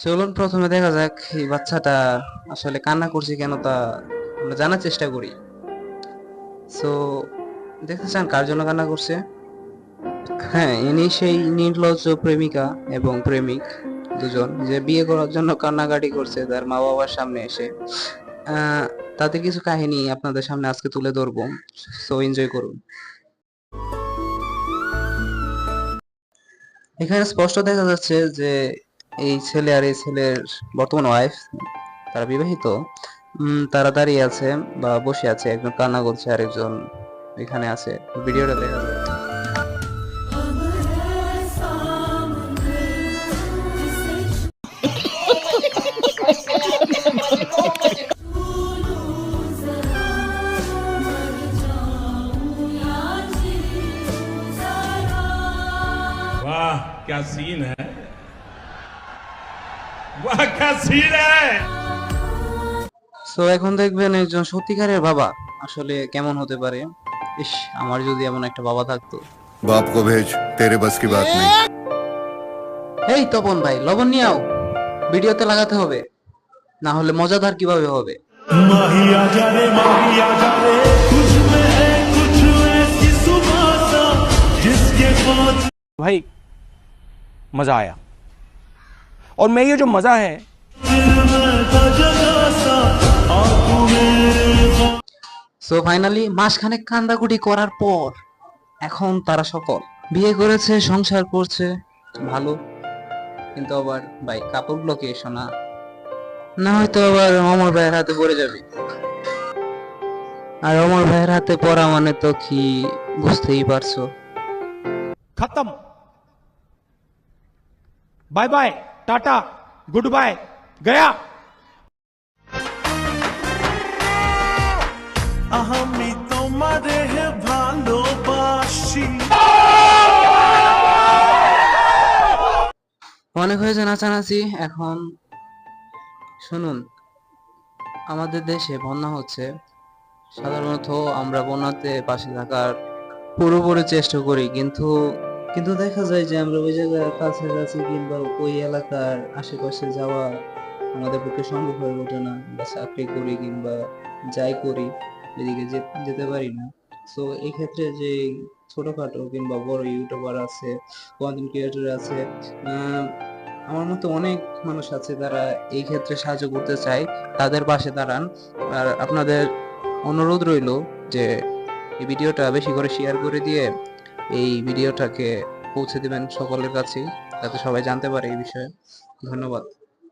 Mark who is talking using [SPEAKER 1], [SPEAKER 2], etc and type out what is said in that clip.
[SPEAKER 1] চলুন প্রথমে দেখা যাক এই বাচ্চাটা আসলে কান্না করছে কেন, তা আমরা জানার চেষ্টা করি। সো দেখতে চান কার জন্য কান্না করছে? হ্যাঁ, ইনি সেই নির্লজ্জ প্রেমিকা এবং প্রেমিক দুজন যে বিয়ে করার জন্য কান্নাকাটি করছে তার মা বাবার সামনে এসে। আহ, তাদের কিছু কাহিনী আপনাদের সামনে আজকে তুলে ধরবো। সো এনজয় করুন। এখানে স্পষ্ট দেখা যাচ্ছে যে এই ছেলে আর এই ছেলের বর্তমান ওয়াইফ, তারা বিবাহিত। তারা দাঁড়িয়ে আছে বা বসে আছে, একজন কান্না করছে আরেকজন এখানে আছে। ভিডিওটা দেখা যায়।
[SPEAKER 2] वाह क्या सीन है। वाह क्या सीन है।
[SPEAKER 1] সো এখন দেখবেন একজন সত্যিকারের বাবা আসলে কেমন হতে পারে। ইস, আমার যদি এমন একটা বাবা থাকতো।
[SPEAKER 3] बाप को भेज, तेरे बस की बात नहीं।
[SPEAKER 1] এই তপন ভাই, লবণ নিয়ে আও, ভিডিওতে লাগাতে হবে, না হলে মজাদার কিভাবে হবে।
[SPEAKER 2] माहिया जाने माहिया जाने कुछ में है कुछ ऐसी सुबह सा जिसके पास
[SPEAKER 4] भाई मजा आया। और मैं ये जो मजा है
[SPEAKER 1] সো ফাইনালি মাসখানেক কান্দাকুটি করার পর এখন তারা সফল, বিয়ে করেছে, সংসার করছে, ভালো। কিন্তু আবার ভাই কাপড়গুলোকে এসো না, না হয়তো আবার অমর ভাইয়ের হাতে পড়ে যাবে। আর অমর ভাইয়ের হাতে পড়া মানে তো কি, বুঝতেই পারছো।
[SPEAKER 4] खत्म। Bye bye tata goodbye गया।
[SPEAKER 2] আমি তোমারে ভালোবাসি।
[SPEAKER 1] অনেক হয়েছে নাচানাচি, এখন শুনুন। আমাদের দেশে বন্যা হচ্ছে, সাধারণত আমরা বন্যাতে পাশে থাকার পুরোপুরি চেষ্টা করি, কিন্তু কিন্তু দেখা যায় যে আমরা ওই জায়গার কাছাকাছি কিংবা ওই এলাকার আশেপাশে যাওয়া আমাদের পক্ষে সম্ভব হয়ে ওঠে না। আমরা চাকরি করি কিংবা যাই করি, এদিকে যেতে পারি না। সো এই ক্ষেত্রে যে ছোটখাটো কিংবা বড় ইউটিউবার আছে, কন্টেন্ট ক্রিয়েটর আছে, আহ, আমার মতো অনেক মানুষ আছে যারা এই ক্ষেত্রে সাহায্য করতে চায়, তাদের পাশে দাঁড়ান। আর আপনাদের অনুরোধ রইল যে এই ভিডিওটা বেশি করে শেয়ার করে দিয়ে এই ভিডিওটাকে পৌঁছে দিবেন সকলের কাছে, যাতে সবাই জানতে পারে এই বিষয়ে। ধন্যবাদ।